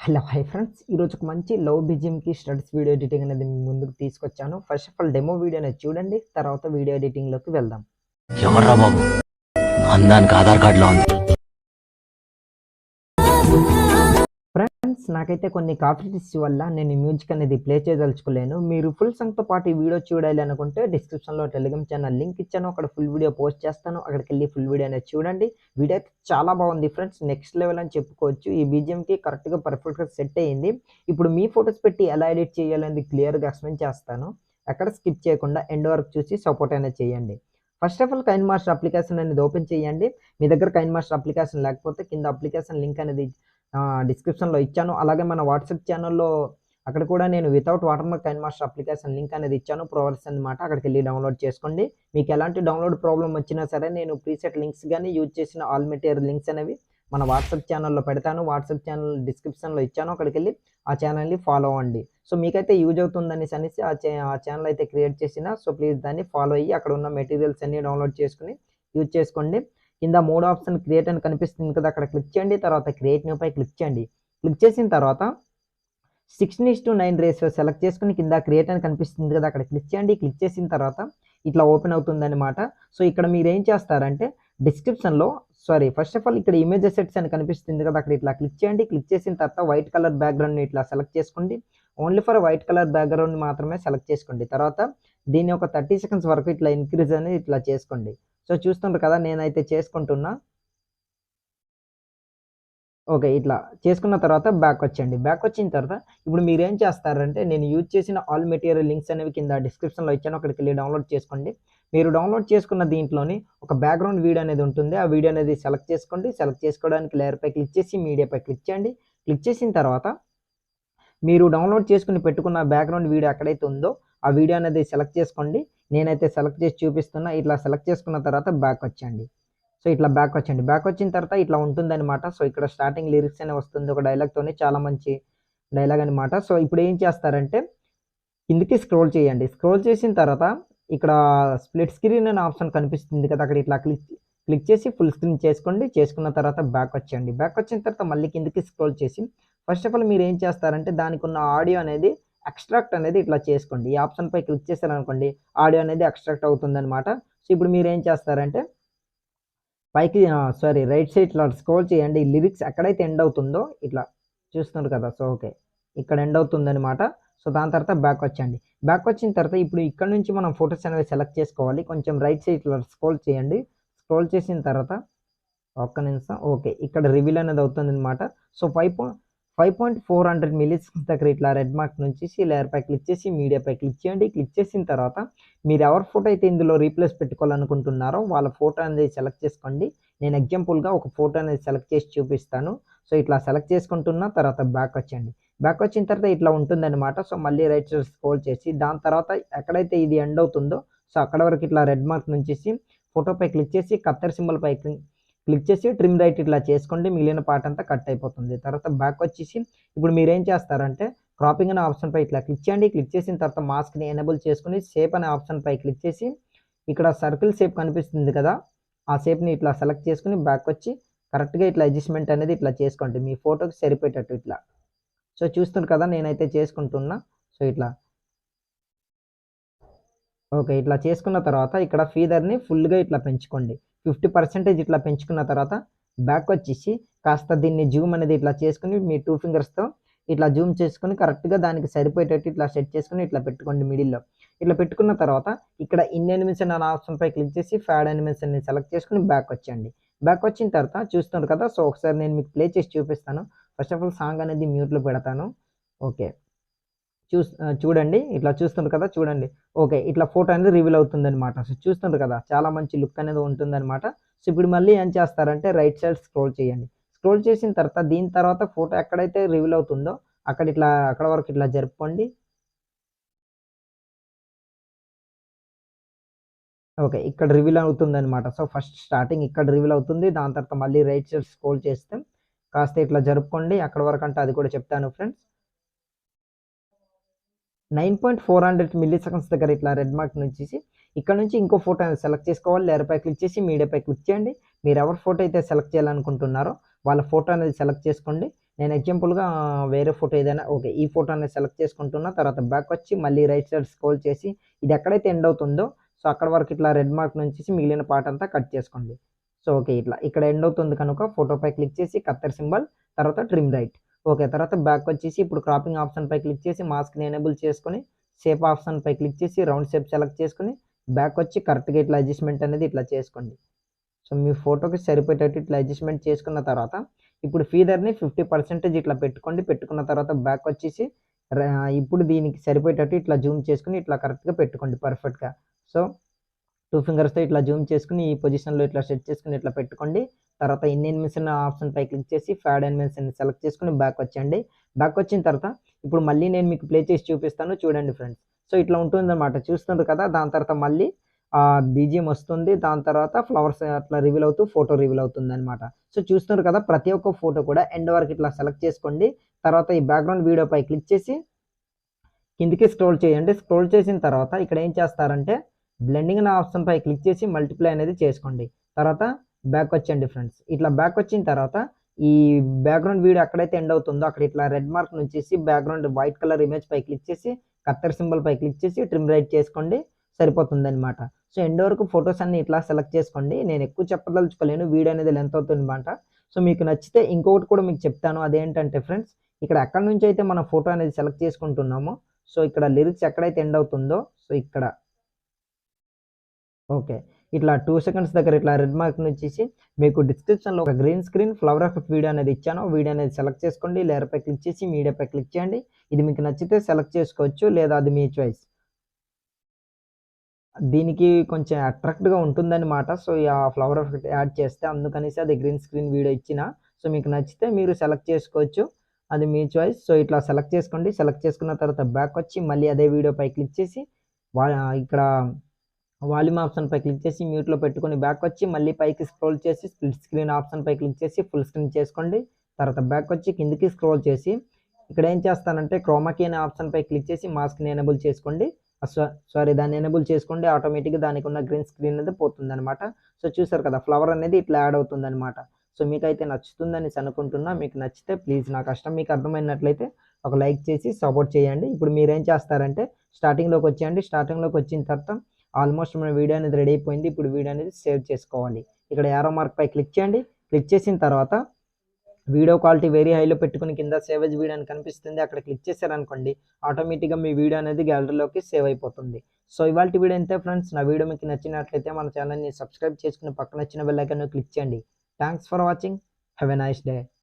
Hello hi friends, ఈరోజు ఒక మంచి లవ్ బీజిఎంకి స్టడ్స్ వీడియో ఎడిటింగ్ అనేది మీ ముందుకు తీసుకొచ్చాను. First of all demo video అనేది చూడండి, తర్వాత వీడియో ఎడిటింగ్లోకి వెళ్దాం. ఎవర్రా బాబు అందానికి ఆధార్ కార్డులో ఉంది. ఫ్రెండ్స్, నాకైతే కొన్ని కాపీస్ వల్ల నేను మ్యూజిక్ అనేది ప్లే చేయదలుచుకోలేను. మీరు ఫుల్ సాంగ్తో పాటు ఈ వీడియో చూడాలి అనుకుంటే డిస్క్రిప్షన్లో టెలిగ్రామ్ ఛానల్ లింక్ ఇచ్చాను, అక్కడ ఫుల్ వీడియో పోస్ట్ చేస్తాను. అక్కడికి వెళ్ళి ఫుల్ వీడియో అనేది చూడండి. వీడియో అయితే చాలా బాగుంది ఫ్రెండ్స్, నెక్స్ట్ లెవెల్ అని చెప్పుకోవచ్చు. ఈ బీజిఎంకి కరెక్ట్గా పర్ఫెక్ట్గా సెట్ అయ్యింది. ఇప్పుడు మీ ఫొటోస్ పెట్టి ఎలా ఎడిట్ చేయాలనేది క్లియర్గా ఎక్స్ప్లెయిన్ చేస్తాను. ఎక్కడ స్కిప్ చేయకుండా ఎండ్ వరకు చూసి సపోర్ట్ అనేది చేయండి. First of all KineMaster application అనేది ఓపెన్ చేయండి. మీ దగ్గర కైన్ మాస్టర్ అప్లికేషన్ లేకపోతే కింద అప్లికేషన్ లింక్ అనేది డిస్క్రిప్షన్లో ఇచ్చాను. అలాగే మన వాట్సాప్ ఛానల్లో అక్కడ కూడా నేను without watermark KineMaster application link అనేది ఇచ్చాను, ప్రొవైడర్స్ అనమాట. అక్కడికి వెళ్ళి డౌన్లోడ్ చేసుకోండి. మీకు ఎలాంటి డౌన్లోడ్ ప్రాబ్లం వచ్చినా సరే నేను ప్రీసెట్ లింక్స్ కానీ యూజ్ చేసిన ఆల్ మెటీరియల్ లింక్స్ అనేవి మన వాట్సాప్ ఛానల్లో పెడతాను. వాట్సాప్ ఛానల్ డిస్క్రిప్షన్లో ఇచ్చాను, అక్కడికి వెళ్ళి ఆ ఛానల్ని ఫాలో అవ్వండి. సో మీకైతే యూజ్ అవుతుందని అనేసి ఆ ఛానల్ అయితే క్రియేట్ చేసిన. సో ప్లీజ్ దాన్ని ఫాలో అయ్యి అక్కడ ఉన్న మెటీరియల్స్ అన్ని డౌన్లోడ్ చేసుకుని యూజ్ చేసుకోండి. కింద 3 ఆప్షన్ క్రియేట్ అని కనిపిస్తుంది కదా, అక్కడ క్లిక్ చేయండి. తర్వాత క్రియేట్ న్యూ పై క్లిక్ చేయండి. క్లిక్ చేసిన తర్వాత 16:9 రేషియో సెలెక్ట్ చేసుకుని కింద క్రియేట్ అని కనిపిస్తుంది కదా, అక్కడ క్లిక్ చేయండి. క్లిక్ చేసిన తర్వాత ఇట్లా ఓపెన్ అవుతుంది అనమాట. సో ఇక్కడ మీరు ఏం చేస్తారంటే డిస్క్రిప్షన్లో ఫస్ట్ ఆఫ్ ఆల్ ఇక్కడ ఇమేజ్ అసెట్స్ అని కనిపిస్తుంది కదా, అక్కడ ఇట్లా క్లిక్ చేయండి. క్లిక్ చేసిన తర్వాత వైట్ కలర్ బ్యాక్గ్రౌండ్ని ఇట్లా సెలెక్ట్ చేసుకోండి. Only for white colour background మాత్రమే సెలెక్ట్ చేసుకోండి. తర్వాత దీన్ని ఒక 30 సెకండ్స్ వరకు ఇట్లా ఇంక్రీజ్ అనేది ఇట్లా చేసుకోండి. సో చూస్తుంటారు కదా, నేనైతే చేసుకుంటున్నా. ఓకే, ఇట్లా చేసుకున్న తర్వాత బ్యాక్ వచ్చేయండి. బ్యాక్ వచ్చిన తర్వాత ఇప్పుడు మీరు ఏం చేస్తారంటే నేను యూజ్ చేసిన ఆల్ మెటీరియల్ లింక్స్ అనేవి కింద డిస్క్రిప్షన్లో ఇచ్చాను, అక్కడికి వెళ్ళి డౌన్లోడ్ చేసుకోండి. మీరు డౌన్లోడ్ చేసుకున్న దీంట్లోని ఒక బ్యాక్గ్రౌండ్ వీడియో అనేది ఉంటుంది. ఆ వీడియో అనేది సెలెక్ట్ చేసుకోండి. సెలెక్ట్ చేసుకోవడానికి లేయర్పై క్లిక్ చేసి మీడియాపై క్లిక్ చేయండి. క్లిక్ చేసిన తర్వాత మీరు డౌన్లోడ్ చేసుకుని పెట్టుకున్న బ్యాక్గ్రౌండ్ వీడియో ఎక్కడైతే ఉందో ఆ వీడియో అనేది సెలెక్ట్ చేసుకోండి. నేనైతే సెలెక్ట్ చేసి చూపిస్తున్నా. ఇట్లా సెలెక్ట్ చేసుకున్న తర్వాత బ్యాక్ వచ్చేయండి. సో ఇట్లా బ్యాక్ వచ్చండి. బ్యాక్ వచ్చిన తర్వాత ఇట్లా ఉంటుందన్నమాట. సో ఇక్కడ స్టార్టింగ్ లిరిక్స్ అనే వస్తుంది ఒక డైలాగ్తోనే, చాలా మంచి డైలాగ్ అనమాట. సో ఇప్పుడు ఏం చేస్తారంటే కిందికి స్క్రోల్ చేయండి. స్క్రోల్ చేసిన తర్వాత ఇక్కడ స్ప్లిట్ స్క్రీన్ అనే ఆప్షన్ కనిపిస్తుంది కదా, అక్కడ ఇట్లా క్లిక్ చేసి ఫుల్ స్క్రీన్ చేసుకోండి. చేసుకున్న తర్వాత బ్యాక్ వచ్చేయండి. బ్యాక్ వచ్చిన తర్వాత మళ్ళీ కిందికి స్క్రోల్ చేసి ఫస్ట్ ఆఫ్ ఆల్ మీరు ఏం చేస్తారంటే దానికి ఉన్న ఆడియో అనేది ఎక్స్ట్రాక్ట్ అనేది ఇట్లా చేసుకోండి. ఈ ఆప్షన్ పై క్లిక్ చేశారనుకోండి ఆడియో అనేది ఎక్స్ట్రాక్ట్ అవుతుంది అనమాట. సో ఇప్పుడు మీరు ఏం చేస్తారంటే పైకి రైట్ సైడ్ ఇట్లా స్క్రోల్ చేయండి. లిరిక్స్ ఎక్కడైతే ఎండ్ అవుతుందో ఇట్లా చూస్తున్నారు కదా, సో ఓకే ఇక్కడ ఎండ్ అవుతుంది అనమాట. సో దాని తర్వాత బ్యాక్ వచ్చండి. బ్యాక్ వచ్చిన తర్వాత ఇప్పుడు ఇక్కడ నుంచి మనం ఫొటోస్ అనేవి సెలెక్ట్ చేసుకోవాలి. కొంచెం రైట్ సైడ్ ఇట్లా స్క్రోల్ చేయండి. స్క్రోల్ చేసిన తర్వాత ఒక్క నిమిషం, ఓకే ఇక్కడ రివీల్ అనేది అవుతుంది అనమాట. సో 5.400 మిలీసెకండ్స్ దగ్గర ఇట్లా రెడ్ మార్క్ నుంచి లేయర్ పై క్లిక్ చేసి మీడియాపై క్లిక్ చేయండి. క్లిక్ చేసిన తర్వాత మీరు ఎవరి ఫోటో అయితే ఇందులో రీప్లేస్ పెట్టుకోవాలనుకుంటున్నారో వాళ్ళ ఫోటో అనేది సెలెక్ట్ చేసుకోండి. నేను ఎగ్జాంపుల్గా ఒక ఫోటో అనేది సెలెక్ట్ చేసి చూపిస్తాను. సో ఇట్లా సెలెక్ట్ చేసుకుంటున్న తర్వాత బ్యాక్ వచ్చండి. బ్యాక్ వచ్చిన తర్వాత ఇట్లా ఉంటుందన్నమాట. సో మళ్ళీ రైట్ సైడ్ స్క్రోల్ చేసి దాని తర్వాత ఎక్కడైతే ఇది ఎండ్ అవుతుందో సో అక్కడ వరకు ఇట్లా రెడ్ మార్క్ నుంచి ఫోటోపై క్లిక్ చేసి కత్తెర సింబల్ పై క్లిక్ చేసి ట్రిమ్ రైట్ ఇట్లా చేసుకోండి. మిగిలిన పార్ట్ అంతా కట్ అయిపోతుంది. తర్వాత బ్యాక్ వచ్చేసి ఇప్పుడు మీరు ఏం చేస్తారంటే క్రాపింగ్ అనే ఆప్షన్ పై ఇట్లా క్లిక్ చేయండి. క్లిక్ చేసిన తర్వాత మాస్క్ని ఎనేబుల్ చేసుకుని షేప్ అనే ఆప్షన్ పై క్లిక్ చేసి ఇక్కడ సర్కిల్ షేప్ కనిపిస్తుంది కదా, ఆ షేప్ని ఇట్లా సెలెక్ట్ చేసుకుని బ్యాక్ వచ్చి కరెక్ట్గా ఇట్లా అడ్జస్ట్మెంట్ అనేది ఇట్లా చేసుకోండి మీ ఫోటోకి సరిపోయేటట్టు ఇట్లా. సో చూస్తున్నారు కదా, నేనైతే చేసుకుంటున్నా. సో ఇట్లా ఓకే ఇట్లా చేసుకున్న తర్వాత ఇక్కడ ఫీదర్ని ఫుల్గా ఇట్లా పెంచుకోండి. 50% ఇట్లా పెంచుకున్న తర్వాత బ్యాక్ వచ్చేసి కాస్త దీన్ని జూమ్ అనేది ఇట్లా చేసుకుని మీ 2 ఫింగర్స్తో ఇట్లా జూమ్ చేసుకుని కరెక్ట్గా దానికి సరిపోయేటట్టు ఇట్లా సెట్ చేసుకుని ఇట్లా పెట్టుకోండి మిడిల్లో. ఇట్లా పెట్టుకున్న తర్వాత ఇక్కడ ఇన్ యానిమేషన్ అనే ఆప్షన్ పై క్లిక్ చేసి ఫ్యాడ్ యానిమేషన్ని సెలెక్ట్ చేసుకుని బ్యాక్ వచ్చేయండి. బ్యాక్ వచ్చిన తర్వాత చూస్తున్నారు కదా, సో ఒకసారి నేను మీకు ప్లే చేసి చూపిస్తాను. ఫస్ట్ ఆఫ్ ఆల్ సాంగ్ అనేది మ్యూట్లో పెడతాను. ఓకే చూడండి ఇట్లా చూస్తుండ్రు కదా, చూడండి ఓకే ఇట్లా ఫోటో అనేది రివీల్ అవుతుంది అనమాట. సో చూస్తుండ్రు కదా, చాలా మంచి లుక్ అనేది ఉంటుంది అనమాట. సో ఇప్పుడు మళ్ళీ ఏం చేస్తారంటే రైట్ సైడ్ స్క్రోల్ చేయండి. స్క్రోల్ చేసిన తర్వాత దీని తర్వాత ఫోటో ఎక్కడైతే రివీల్ అవుతుందో అక్కడ వరకు ఇట్లా జరుపుకోండి. ఓకే ఇక్కడ రివీల్ అవుతుంది అనమాట. సో ఫస్ట్ స్టార్టింగ్ ఇక్కడ రివీల్ అవుతుంది. దాని తర్వాత మళ్ళీ రైట్ సైడ్ స్క్రోల్ చేస్తే కాస్త ఇట్లా జరుపుకోండి. అక్కడ వరకు అంటే అది కూడా చెప్తాను ఫ్రెండ్స్. 9.400 మిల్లీ-సెకండ్స్ దగ్గర ఇట్లా రెడ్ మార్క్ నుంచి ఇక్కడ నుంచి ఇంకో ఫోటో అనేది సెలెక్ట్ చేసుకోవాలి. లేయర్పై క్లిక్ చేసి మీడియాపై క్లిక్ చేయండి. మీరు ఎవరి ఫోటో అయితే సెలెక్ట్ చేయాలనుకుంటున్నారో వాళ్ళ ఫోటో అనేది సెలెక్ట్ చేసుకోండి. నేను ఎగ్జాంపుల్‌గా వేరే ఫోటో ఏదైనా ఓకే. ఈ ఫోటో అనేది సెలెక్ట్ చేసుకుంటున్నా. తర్వాత బ్యాక్ వచ్చి మళ్ళీ రైట్ సైడ్ స్క్రోల్ చేసి ఇది ఎక్కడైతే ఎండ్ అవుతుందో సో, అక్కడి వరకు ఇట్లా రెడ్ మార్క్ నుంచేసి మిగిలిన పార్ట్ అంతా కట్ చేసుకోండి. So, okay. ఇట్లా ఇక్కడ ఎండ్ అవుతుంది కనుక ఫోటోపై క్లిక్ చేసి కత్తెర సింబల్ తర్వాత ట్రిమ్ రైట్. ఓకే. తర్వాత బ్యాక్ వచ్చేసి ఇప్పుడు క్రాపింగ్ ఆప్షన్‌పై క్లిక్ చేసి మాస్క్‌ని ఎనేబుల్ చేసుకొని షేప్ ఆప్షన్‌పై క్లిక్ చేసి రౌండ్ షేప్ సెలెక్ట్ చేసుకొని బ్యాక్ వచ్చి కరెక్ట్‌గా ఇట్లా అడ్జస్ట్‌మెంట్ అనేది ఇట్లా చేసుకోండి. సో, మీ ఫోటోకి సరిపోయేటట్టు ఇట్లా అడ్జస్ట్‌మెంట్ చేసుకున్న తర్వాత ఇప్పుడు ఫీదర్‌ని 50% ఇట్లా పెట్టుకోండి. పెట్టుకున్న తర్వాత బ్యాక్ వచ్చేసి ర ఇప్పుడు దీనికి సరిపోయేటట్టు ఇట్లా జూమ్ చేసుకొని ఇట్లా కరెక్ట్‌గా పెట్టుకోండి పర్ఫెక్ట్‌గా. సో, 2 ఫింగర్స్‌తో ఇట్లా జూమ్ చేసుకొని ఈ పొజిషన్‌లో ఇట్లా సెట్ చేసుకొని ఇట్లా పెట్టుకోండి. తర్వాత ఇన్ యానిమేషన్ ఆప్షన్‌పై క్లిక్ చేసి ఫ్యాడ్ యానిమేషన్ సెలెక్ట్ చేసుకొని బ్యాక్ వచ్చేయండి. బ్యాక్ వచ్చిన తర్వాత ఇప్పుడు మళ్ళీ నేను మీకు ప్లే చేసి చూపిస్తాను చూడండి ఫ్రెండ్స్. సో, ఇట్లా ఉంటుందన్నమాట. చూస్తున్నారు కదా! దాని తర్వాత మళ్ళీ బీజీఎం వస్తుంది. దాని తర్వాత ఫ్లవర్స్ అట్లా రివీల్ అవుతూ ఫోటో రివీల్ అవుతుందన్నమాట. సో, చూస్తున్నారు కదా! ప్రతి ఒక్క ఫోటో కూడా ఎండ్ వరకు ఇట్లా సెలెక్ట్ చేసుకోండి. తర్వాత ఈ బ్యాక్‌గ్రౌండ్ వీడియోపై క్లిక్ చేసి కిందికి స్క్రోల్ చేయండి. స్క్రోల్ చేసిన తర్వాత ఇక్కడ ఏం చేస్తారంటే బ్లెండింగ్ అనే ఆప్షన్‌పై క్లిక్ చేసి మల్టిప్లై అనేది చేసుకోండి. తర్వాత బ్యాక్ వచ్చేయండి ఫ్రెండ్స్. ఇట్లా బ్యాక్ వచ్చిన తర్వాత ఈ బ్యాక్‌గ్రౌండ్ వీడియో ఎక్కడైతే ఎండ్ అవుతుందో అక్కడ ఇట్లా రెడ్ మార్క్ నుంచేసి బ్యాక్‌గ్రౌండ్ వైట్ కలర్ ఇమేజ్‌పై క్లిక్ చేసి కత్తెర సింబల్‌పై క్లిక్ చేసి ట్రిమ్ రైట్ చేసుకోండి. సరిపోతుందన్నమాట. సో, ఎండ్ వరకు ఫోటోస్ అన్నీ ఇట్లా సెలెక్ట్ చేసుకోండి. నేను ఎక్కువ చెప్పదలుచుకోలేను. వీడియో అనేది లెంత్ అవుతుందన్నమాట. సో, మీకు నచ్చితే ఇంకొకటి కూడా మీకు చెప్తాను. అదేంటంటే ఫ్రెండ్స్ ఇక్కడ ఎక్కడి నుంచైతే మనం ఫోటో అనేది సెలెక్ట్ చేసుకుంటున్నామో సో, ఇక్కడ లిరిక్స్ ఎక్కడైతే ఎండ్ అవుతుందో సో, ఇక్కడ ఓకే. ఇట్లా 2 సెకండ్స్ దగ్గర ఇట్లా రెడ్ మార్క్ వచ్చేసి మీకు డిస్క్రిప్షన్‌లో ఒక green screen flower effect video అనేది ఇచ్చాను. వీడియో అనేది సెలెక్ట్ చేసుకోండి. లేయర్‌పై క్లిక్ చేసి మీడియాపై క్లిక్ చేయండి. ఇది మీకు నచ్చితే సెలెక్ట్ చేసుకోవచ్చు. లేదా అది మీ చాయిస్. దీనికి కొంచెం అట్రాక్ట్‌గా ఉంటుందన్నమాట. సో, ఆ ఫ్లవర్ ఎఫెక్ట్ యాడ్ చేస్తే అందుకనేసి అది గ్రీన్ స్క్రీన్ వీడియో ఇచ్చిన. సో, మీకు నచ్చితే మీరు సెలెక్ట్ చేసుకోవచ్చు. అది మీ చాయిస్. సో, ఇట్లా సెలెక్ట్ చేసుకోండి. సెలెక్ట్ చేసుకున్న తర్వాత బ్యాక్ వచ్చి మళ్ళీ అదే వీడియోపై క్లిక్ చేసి ఇక్కడ వాల్యూమ్ ఆప్షన్‌పై క్లిక్ చేసి మ్యూట్‌లో పెట్టుకొని బ్యాక్ వచ్చి మళ్ళీ పైకి స్క్రోల్ చేసి స్ప్లిట్ స్క్రీన్ ఆప్షన్‌పై క్లిక్ చేసి ఫుల్ స్క్రీన్ చేసుకోండి. తర్వాత బ్యాక్ వచ్చి కిందకి స్క్రోల్ చేసి ఇక్కడ ఏం చేస్తానంటే క్రోమా కీ అనే ఆప్షన్‌పై క్లిక్ చేసి మాస్క్‌ని ఎనేబుల్ చేసుకోండి. సారీ దాన్ని ఎనేబుల్ చేసుకోండి. ఆటోమేటిక్‌గా దానికి ఉన్న గ్రీన్ స్క్రీన్ అనేది పోతుందన్నమాట. సో, చూసారు కదా! ఫ్లవర్ అనేది ఇట్లా యాడ్ అవుతుందన్నమాట. సో, మీకైతే నచ్చుతుందనేసి అనుకుంటున్నా. మీకు నచ్చితే ప్లీజ్ నా కష్టం మీకు అర్థమైనట్లయితే ఒక లైక్ చేసి సపోర్ట్ చేయండి. ఇప్పుడు మీరేం చేస్తారంటే స్టార్టింగ్‌లోకి వచ్చేయండి. స్టార్టింగ్‌లోకి వచ్చిన తర్వాత ఆల్మోస్ట్ మన వీడియో అనేది రెడీ అయిపోయింది. ఇప్పుడు వీడియో అనేది సేవ్ చేసుకోవాలి. ఇక్కడ యారో మార్క్‌పై క్లిక్ చేయండి. క్లిక్ చేసిన తర్వాత వీడియో క్వాలిటీ వెరీ హైలో పెట్టుకొని కింద సేవ్ యాస్ వీడియో అని కనిపిస్తుంది. అక్కడ క్లిక్ చేశారనుకోండి ఆటోమేటిక్‌గా మీ వీడియో అనేది గ్యాలరీలోకి సేవ్ అయిపోతుంది. సో, ఇవాల్టి వీడియో ఇంతే ఫ్రెండ్స్. నా వీడియో మీకు నచ్చినట్లయితే మన ఛానెల్‌ని సబ్స్క్రైబ్ చేసుకొని పక్కన వచ్చిన బెల్ ఐకాన్‌ని క్లిక్ చేయండి. Thanks for watching. Have a nice day.